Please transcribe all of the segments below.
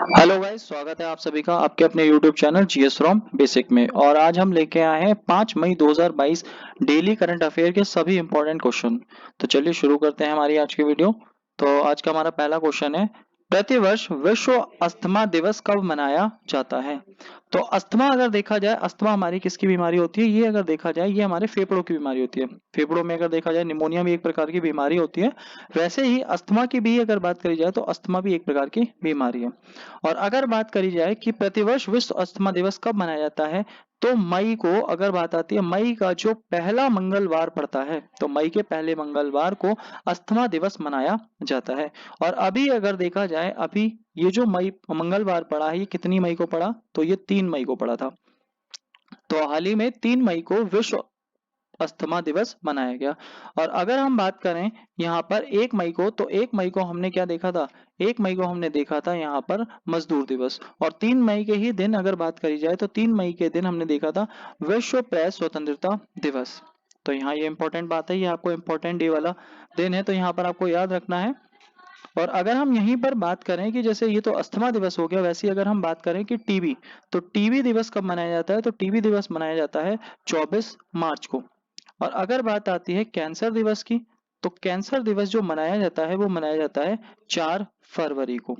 Hello guys, स्वागत है आप सभी का आपके अपने YouTube channel GS from basic में। और आज हम लेके आए हैं 5 मई 2022 डेली करंट अफेयर के सभी इंपॉर्टेंट क्वेश्चन। तो चलिए शुरू करते हैं हमारी आज की वीडियो। तो आज का हमारा पहला क्वेश्चन है, प्रतिवर्ष विश्व अस्थमा दिवस कब मनाया जाता है? तो अस्थमा अगर देखा जाए, अस्थमा हमारी किसकी बीमारी होती है? ये अगर देखा जाए, ये हमारे फेफड़ों की बीमारी होती है। फेफड़ों में अगर देखा जाए, निमोनिया भी एक प्रकार की बीमारी होती है। वैसे ही अस्थमा की भी अगर बात करी जाए तो अस्थमा भी एक प्रकार की बीमारी है। और अगर बात करी जाए कि प्रतिवर्ष विश्व अस्थमा दिवस कब मनाया जाता है, तो मई को अगर बात आती है, मई का जो पहला मंगलवार पड़ता है, तो मई के पहले मंगलवार को अस्थमा दिवस मनाया जाता है। और अभी अगर देखा जाए, अभी ये जो मई मंगलवार पड़ा है, ये कितनी मई को पड़ा? तो ये 3 मई को पड़ा था। तो हाल ही में 3 मई को विश्व अस्थमा दिवस मनाया गया। और अगर हम बात करें यहाँ पर 1 मई को, तो 1 मई को हमने क्या देखा था? 1 मई को हमने देखा था यहाँ पर मजदूर दिवस। और 3 मई के ही दिन अगर बात करी जाए, तो 3 मई के दिन हमने देखा था विश्व प्रेस स्वतंत्रता दिवस। तो यहाँ ये इंपॉर्टेंट बात है, ये आपको इंपॉर्टेंट डे वाला दिन है, तो यहाँ पर आपको याद रखना है। और अगर हम यहीं पर बात करें कि जैसे ये तो अस्थमा दिवस हो गया, वैसे ही अगर हम बात करें कि टीबी, तो टीबी दिवस कब मनाया जाता है? तो टीबी दिवस मनाया जाता है 24 मार्च को। और अगर बात आती है कैंसर दिवस की, तो कैंसर दिवस जो मनाया जाता है वो मनाया जाता है 4 फरवरी को।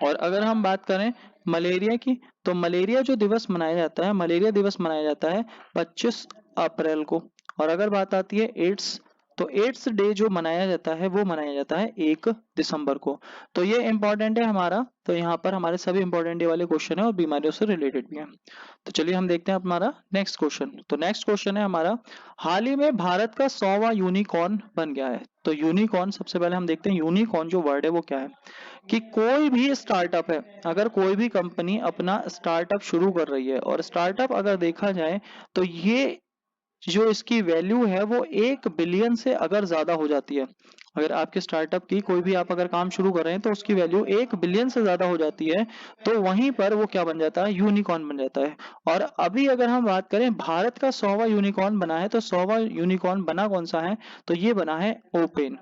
और अगर हम बात करें मलेरिया की, तो मलेरिया जो दिवस मनाया जाता है, मलेरिया दिवस मनाया जाता है 25 अप्रैल को। और अगर बात आती है एड्स, तो एड्स डे जो मनाया जाता है वो मनाया जाता है 1 दिसंबर को। तो ये इंपॉर्टेंट है हमारा। तो यहाँ पर हमारे सभी इंपॉर्टेंट डे वाले क्वेश्चन है और बीमारियों से रिलेटेड भी है। तो चलिए हम देखते हैं हमारा नेक्स्ट क्वेश्चन। तो नेक्स्ट क्वेश्चन है हमारा, हाल ही में भारत का 100वां यूनिकॉर्न बन गया है। तो यूनिकॉर्न, सबसे पहले हम देखते हैं यूनिकॉर्न जो वर्ड है वो क्या है। कि कोई भी स्टार्टअप है, अगर कोई भी कंपनी अपना स्टार्टअप शुरू कर रही है, और स्टार्टअप अगर देखा जाए, तो ये जो इसकी वैल्यू है वो 1 बिलियन से अगर ज्यादा हो जाती है। अगर आपके स्टार्टअप की कोई भी आप अगर काम शुरू कर रहे हैं, तो उसकी वैल्यू 1 बिलियन से ज्यादा हो जाती है, तो वहीं पर वो क्या बन जाता है? यूनिकॉर्न बन जाता है। और अभी अगर हम बात करें, भारत का 100वां यूनिकॉर्न बना है, तो 100वां यूनिकॉर्न बना कौन सा है? तो ये बना है ओपेन।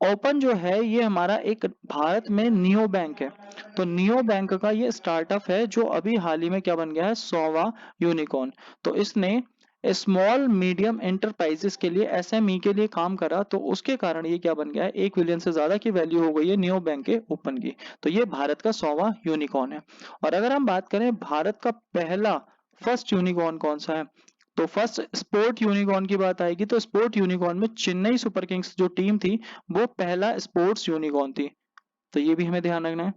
ओपन जो है ये हमारा एक भारत में नियो बैंक है। तो नियो बैंक का ये स्टार्टअप है जो अभी हाल ही में क्या बन गया है? 100वां यूनिकॉर्न। तो इसने स्मॉल मीडियम एंटरप्राइजेस के लिए, एसएमई के लिए काम करा, तो उसके कारण ये क्या बन गया है? 1 बिलियन से ज्यादा की वैल्यू हो गई है नियो बैंक के ओपन की। तो ये भारत का 100वां यूनिकॉर्न है। और अगर हम बात करें भारत का पहला फर्स्ट यूनिकॉर्न कौन सा है, तो फर्स्ट स्पोर्ट यूनिकॉर्न की बात आएगी, तो स्पोर्ट यूनिकॉर्न में चेन्नई सुपर किंग्स जो टीम थी, वो पहला स्पोर्ट्स यूनिकॉर्न थी। तो ये भी हमें ध्यान रखना है।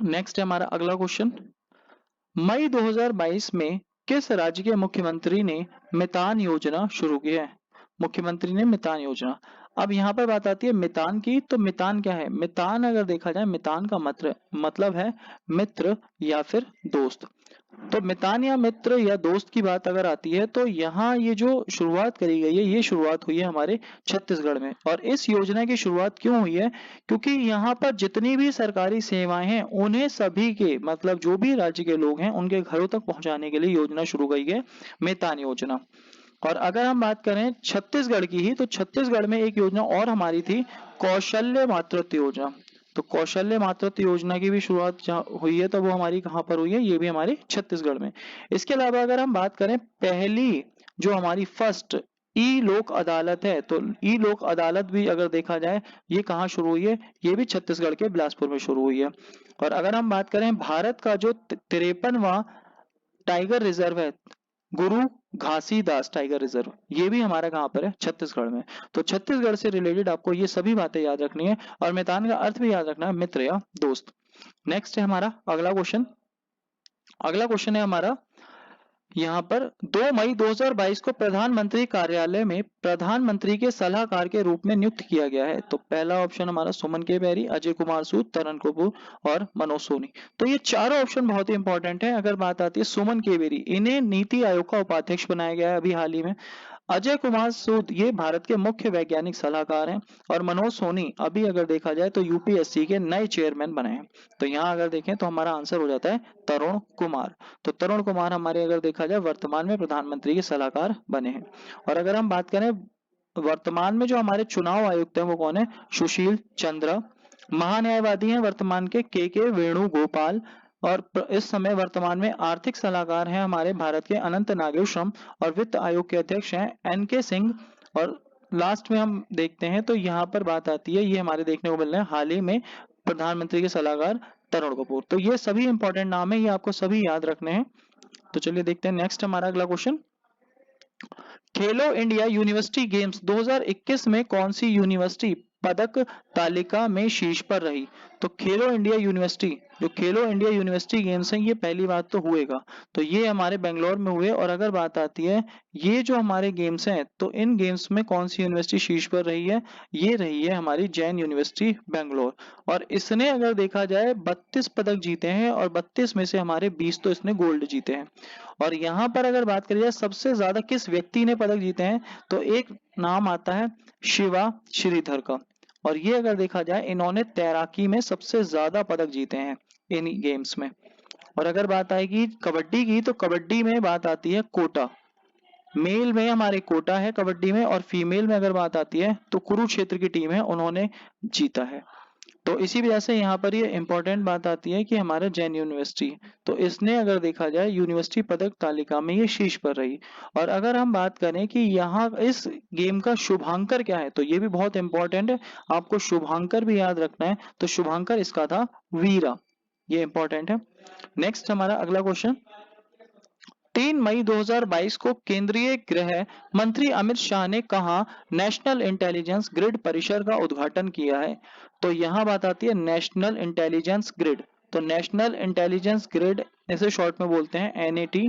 नेक्स्ट है हमारा अगला क्वेश्चन, मई 2022 में किस राज्य के मुख्यमंत्री ने मितान योजना शुरू की है? मुख्यमंत्री ने मितान योजना। अब यहाँ पर बात आती है मितान की, तो मितान क्या है? मितान अगर देखा जाए, मितान का मतलब है मित्र या फिर दोस्त। तो मितान या मित्र या दोस्त की बात अगर आती है, तो यहाँ ये जो शुरुआत करी गई है, ये शुरुआत हुई है हमारे छत्तीसगढ़ में। और इस योजना की शुरुआत क्यों हुई है? क्योंकि यहाँ पर जितनी भी सरकारी सेवाएं हैं, उन्हें सभी के, मतलब जो भी राज्य के लोग हैं, उनके घरों तक पहुंचाने के लिए योजना शुरू की है, मितान योजना। और अगर हम बात करें छत्तीसगढ़ की ही, तो छत्तीसगढ़ में एक योजना और हमारी थी, कौशल्य मातृत्व योजना। तो कौशल्य मातृत्व योजना की भी शुरुआत जहाँ हुई है, तो वो हमारी कहाँ पर हुई है? ये भी हमारे छत्तीसगढ़ में। इसके अलावा अगर हम बात करें, पहली जो हमारी फर्स्ट ई लोक अदालत है, तो ई लोक अदालत भी अगर देखा जाए, ये कहाँ शुरू हुई है? ये भी छत्तीसगढ़ के बिलासपुर में शुरू हुई है। और अगर हम बात करें भारत का जो 53वां टाइगर रिजर्व है, गुरु घासीदास टाइगर रिजर्व, ये भी हमारा कहाँ पर है? छत्तीसगढ़ में। तो छत्तीसगढ़ से रिलेटेड आपको ये सभी बातें याद रखनी है। और मैदान का अर्थ भी याद रखना है, मित्र या दोस्त। नेक्स्ट है हमारा अगला क्वेश्चन। अगला क्वेश्चन है हमारा यहाँ पर, 2 मई 2022 को प्रधानमंत्री कार्यालय में प्रधानमंत्री के सलाहकार के रूप में नियुक्त किया गया है। तो पहला ऑप्शन हमारा सुमन के बेरी, अजय कुमार सूद, तरन कपूर और मनोज सोनी। तो ये चारों ऑप्शन बहुत ही इंपॉर्टेंट है। अगर बात आती है सुमन के बेरी, इन्हें नीति आयोग का उपाध्यक्ष बनाया गया है अभी हाल ही में। अजय कुमार सूद ये भारत के मुख्य वैज्ञानिक सलाहकार हैं। और मनोज सोनी अभी अगर देखा जाए, तो यूपीएससी के नए चेयरमैन बने हैं। तो यहाँ अगर देखें, तो हमारा आंसर हो जाता है तरुण कुमार। तो तरुण कुमार हमारे अगर देखा जाए, वर्तमान में प्रधानमंत्री के सलाहकार बने हैं। और अगर हम बात करें वर्तमान में जो हमारे चुनाव आयुक्त हैं, वो कौन है? सुशील चंद्र महान्यायवादी हैं वर्तमान के वेणुगोपाल। और इस समय वर्तमान में आर्थिक सलाहकार हैं हमारे भारत के अनंत नागेश्वरम। और वित्त आयोग के अध्यक्ष हैं एन.के. सिंह। और लास्ट में हम देखते हैं तो यहाँ पर बात आती है, ये हमारे देखने को मिल रहे हैं हाल ही में प्रधानमंत्री के सलाहकार तरुण कपूर। तो ये सभी इंपॉर्टेंट नाम है, ये आपको सभी याद रखने हैं। तो चलिए देखते हैं नेक्स्ट हमारा अगला क्वेश्चन। खेलो इंडिया यूनिवर्सिटी गेम्स 2021 में कौन सी यूनिवर्सिटी पदक तालिका में शीर्ष पर रही? तो खेलो इंडिया यूनिवर्सिटी, जो खेलो इंडिया यूनिवर्सिटी गेम्स हैं, ये पहली बात तो हुएगा तो ये हमारे बेंगलोर में हुए। और अगर बात आती है ये जो हमारे गेम्स हैं तो इन गेम्स में कौन सी यूनिवर्सिटी शीर्ष पर रही है? ये रही है हमारी जैन यूनिवर्सिटी बेंगलोर। और इसने अगर देखा जाए 32 पदक जीते हैं और 32 में से हमारे 20 तो इसने गोल्ड जीते हैं। और यहाँ पर अगर बात करी जाए सबसे ज्यादा किस व्यक्ति ने पदक जीते हैं तो एक नाम आता है शिवा श्रीधर का। और ये अगर देखा जाए इन्होंने तैराकी में सबसे ज्यादा पदक जीते हैं इन गेम्स में। और अगर बात आएगी कबड्डी की तो कबड्डी में बात आती है कोटा। मेल में हमारे कोटा है कबड्डी में, और फीमेल में अगर बात आती है तो कुरुक्षेत्र की टीम है, उन्होंने जीता है। तो इसी वजह से यहाँ पर ये इंपॉर्टेंट बात आती है कि हमारा जैन यूनिवर्सिटी, तो इसने अगर देखा जाए यूनिवर्सिटी पदक तालिका में ये शीर्ष पर रही। और अगर हम बात करें कि यहाँ इस गेम का शुभांकर क्या है तो ये भी बहुत इंपॉर्टेंट है, आपको शुभांकर भी याद रखना है। तो शुभांकर इसका था वीरा, ये इंपॉर्टेंट है। नेक्स्ट हमारा अगला क्वेश्चन। 3 मई 2022 को केंद्रीय गृह मंत्री अमित शाह ने कहा नेशनल इंटेलिजेंस ग्रिड परिसर का उद्घाटन किया है? तो यहाँ बात आती है नेशनल इंटेलिजेंस ग्रिड। तो नेशनल इंटेलिजेंस ग्रिड इसे शॉर्ट में बोलते हैं NATGRID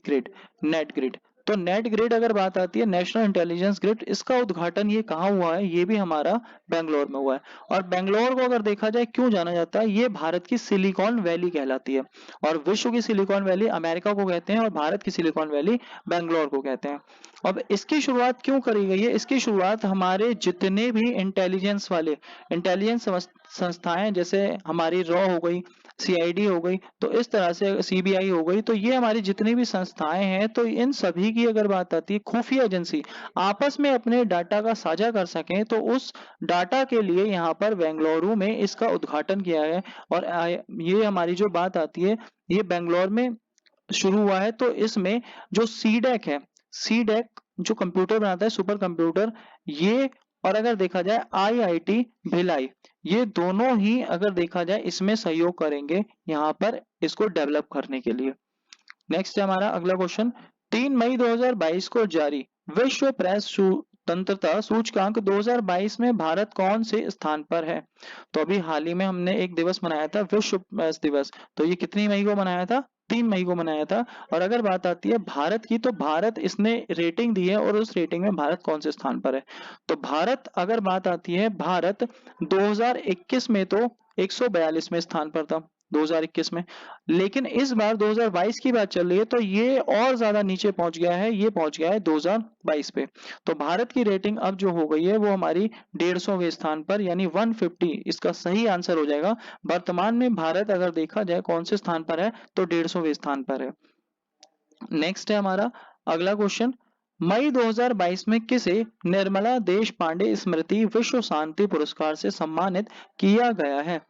ग्रिड, नेट ग्रिड। तो नेट ग्रिड अगर बात आती है नेशनल इंटेलिजेंस ग्रिड, इसका उद्घाटन ये कहाँ हुआ है? ये भी हमारा बेंगलोर में हुआ है। और बेंगलोर को अगर देखा जाए क्यों जाना जाता है, ये भारत की सिलिकॉन वैली कहलाती है। और विश्व की सिलिकॉन वैली अमेरिका को कहते हैं और भारत की सिलिकॉन वैली बेंगलोर को कहते हैं। अब इसकी शुरुआत क्यों करी गई है? इसकी शुरुआत हमारे जितने भी इंटेलिजेंस वाले इंटेलिजेंस संस्थाएं जैसे हमारी रॉ हो गई, CID हो गई, तो इस तरह से CBI हो गई, तो ये हमारी जितनी भी संस्थाएं हैं तो इन सभी की अगर बात आती है खुफिया एजेंसी आपस में अपने डाटा का साझा कर सकें, तो उस डाटा के लिए यहाँ पर बेंगलुरु में इसका उद्घाटन किया है। और ये हमारी जो बात आती है ये बेंगलोर में शुरू हुआ है। तो इसमें जो सीडेक है, सीडेक जो कंप्यूटर बनाता है सुपर कंप्यूटर, ये और अगर देखा जाए IIT भिलाई, ये दोनों ही अगर देखा जाए इसमें सहयोग करेंगे यहाँ पर इसको डेवलप करने के लिए। नेक्स्ट है हमारा अगला क्वेश्चन। 3 मई 2022 को जारी विश्व प्रेस स्वतंत्रता सूचकांक 2022 में भारत कौन से स्थान पर है? तो अभी हाल ही में हमने एक दिवस मनाया था विश्व प्रेस दिवस, तो ये कितनी मई को मनाया था? 3 मई को मनाया था। और अगर बात आती है भारत की तो भारत इसने रेटिंग दी है और उस रेटिंग में भारत कौन से स्थान पर है? तो भारत अगर बात आती है भारत 2021 में तो 142वें स्थान पर था 2021 में, लेकिन इस बार 2022 की बात चल रही है तो ये और ज्यादा नीचे पहुंच गया है, ये पहुंच गया है 2022 पे। तो भारत की रेटिंग अब जो हो गई है वो हमारी 150वें स्थान पर यानी 150 इसका सही आंसर हो जाएगा। वर्तमान में भारत अगर देखा जाए कौन से स्थान पर है तो 150वें स्थान पर है। नेक्स्ट है हमारा अगला क्वेश्चन। मई 2022 में किसे निर्मला देश पांडे स्मृति विश्व शांति पुरस्कार से सम्मानित किया गया है?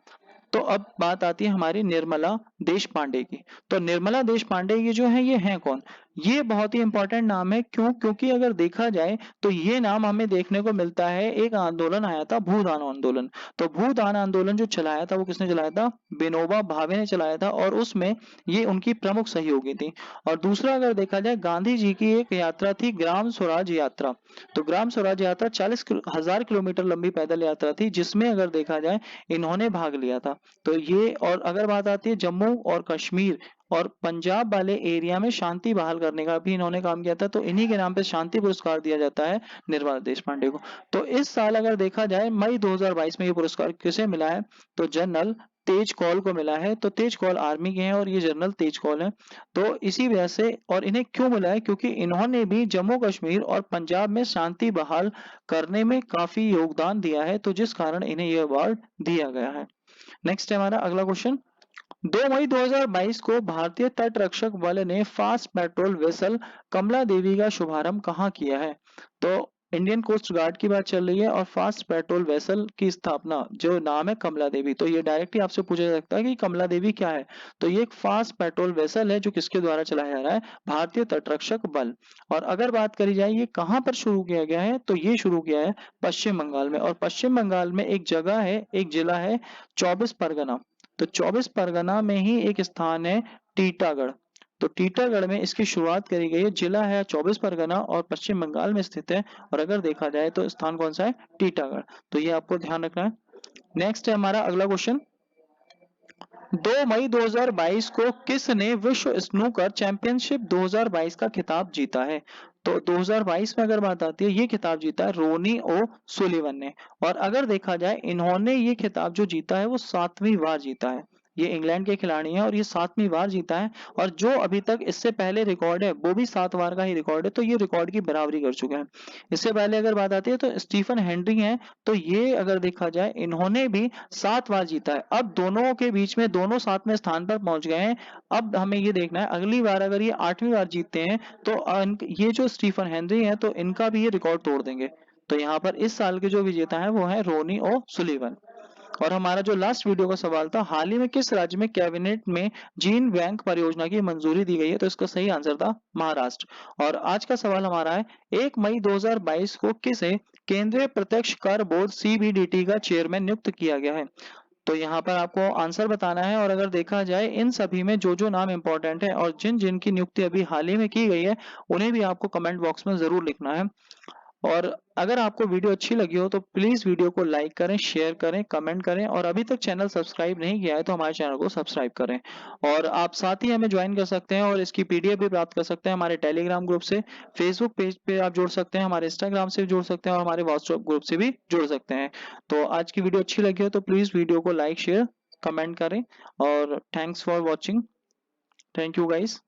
तो अब बात आती है हमारी निर्मला देश पांडे की। तो निर्मला देश पांडे ये जो है ये हैं कौन? ये बहुत ही इंपॉर्टेंट नाम है। क्यों? क्योंकि अगर देखा जाए तो ये नाम हमें देखने को मिलता है, एक आंदोलन आया था भूदान आंदोलन। तो भूदान आंदोलन जो चलाया था वो किसने चलाया था? विनोबा भावे ने चलाया था और उसमें ये उनकी प्रमुख सहयोगी थी। और दूसरा अगर देखा जाए गांधी जी की एक यात्रा थी ग्राम स्वराज यात्रा। तो ग्राम स्वराज यात्रा 40,000 किलोमीटर लंबी पैदल यात्रा थी जिसमें अगर देखा जाए इन्होंने भाग लिया था। तो ये और अगर बात आती है जम्मू और कश्मीर और पंजाब वाले एरिया में शांति बहाल करने का भी इन्होंने काम किया था, तो इन्हीं के नाम पे शांति पुरस्कार दिया जाता है निर्मला देश पांडे को। तो इस साल अगर देखा जाए मई 2022 में ये पुरस्कार किसे मिला है? तो जनरल तेज कौल को मिला है। तो तेज कौल आर्मी के हैं और ये जनरल तेज कौल है। तो इसी वजह से, और इन्हें क्यों मिला है? क्योंकि इन्होंने भी जम्मू कश्मीर और पंजाब में शांति बहाल करने में काफी योगदान दिया है, तो जिस कारण इन्हें यह अवार्ड दिया गया है। नेक्स्ट है हमारा अगला क्वेश्चन। 2 मई 2022 को भारतीय तट रक्षक बल ने फास्ट पेट्रोल वेसल कमला देवी का शुभारंभ कहाँ किया है? तो इंडियन कोस्ट गार्ड की बात चल रही है और फास्ट पेट्रोल वेसल की स्थापना जो नाम है कमला देवी। तो ये डायरेक्टली आपसे पूछा जा सकता है कि कमला देवी क्या है। तो ये एक फास्ट पेट्रोल वेसल है जो किसके द्वारा चलाया जा रहा है, भारतीय तटरक्षक बल। और अगर बात करी जाए ये कहाँ पर शुरू किया गया है, तो ये शुरू किया है पश्चिम बंगाल में। और पश्चिम बंगाल में एक जगह है, एक जिला है 24 परगना। तो 24 परगना में ही एक स्थान है टीटागढ़। तो टीटागढ़ में इसकी शुरुआत करी गई है। जिला है 24 परगना और पश्चिम बंगाल में स्थित है। और अगर देखा जाए तो स्थान कौन सा है, टीटागढ़। तो ये आपको ध्यान रखना है। नेक्स्ट है हमारा अगला क्वेश्चन, 2 मई 2022 को किसने विश्व स्नूकर चैंपियनशिप 2022 का खिताब जीता है। तो 2022 में अगर बात आती है, ये खिताब जीता है रोनी ओ सुलिवन ने। और अगर देखा जाए इन्होंने ये खिताब जो जीता है वो 7वीं बार जीता है। ये इंग्लैंड के खिलाड़ी हैं और ये 7वीं बार जीता है। और जो अभी तक इससे पहले रिकॉर्ड है वो भी 7 बार का ही रिकॉर्ड है। तो ये रिकॉर्ड की बराबरी कर चुके हैं। इससे पहले अगर बात आती है तो स्टीफन हेनरी हैं। तो ये अगर देखा जाए इन्होंने भी 7 बार जीता है। अब दोनों के बीच में दोनों 7वें स्थान पर पहुंच गए हैं। अब हमें ये देखना है अगली बार अगर ये 8वीं बार जीतते हैं तो ये जो स्टीफन हेनरी हैं तो इनका भी ये रिकॉर्ड तोड़ देंगे। तो यहाँ पर इस साल के जो विजेता है वो है रोनी ओ सुलिवन। और हमारा जो लास्ट वीडियो का सवाल था, हाल ही में किस राज्य में कैबिनेट में जीन बैंक परियोजना की मंजूरी दी गई है। तो इसका सही आंसर था महाराष्ट्र। और आज का सवाल हमारा है, 1 मई 2022 को किसे केंद्रीय प्रत्यक्ष कर बोर्ड सीबीडीटी का चेयरमैन नियुक्त किया गया है। तो यहाँ पर आपको आंसर बताना है। और अगर देखा जाए इन सभी में जो जो नाम इंपॉर्टेंट है और जिन जिन की नियुक्ति अभी हाल ही में की गई है उन्हें भी आपको कमेंट बॉक्स में जरूर लिखना है। और अगर आपको वीडियो अच्छी लगी हो तो प्लीज वीडियो को लाइक करें, शेयर करें, कमेंट करें। और अभी तक चैनल सब्सक्राइब नहीं किया है तो हमारे चैनल को सब्सक्राइब करें। और आप साथ ही हमें ज्वाइन कर सकते हैं और इसकी पीडीएफ भी प्राप्त कर सकते हैं हमारे टेलीग्राम ग्रुप से, फेसबुक पेज पे आप जुड़ सकते हैं, हमारे इंस्टाग्राम से जुड़ सकते हैं और हमारे व्हाट्सएप ग्रुप से भी जुड़ सकते हैं। तो आज की वीडियो अच्छी लगी हो तो प्लीज वीडियो को लाइक, शेयर, कमेंट करें। और thanks for watching. Thank you guys.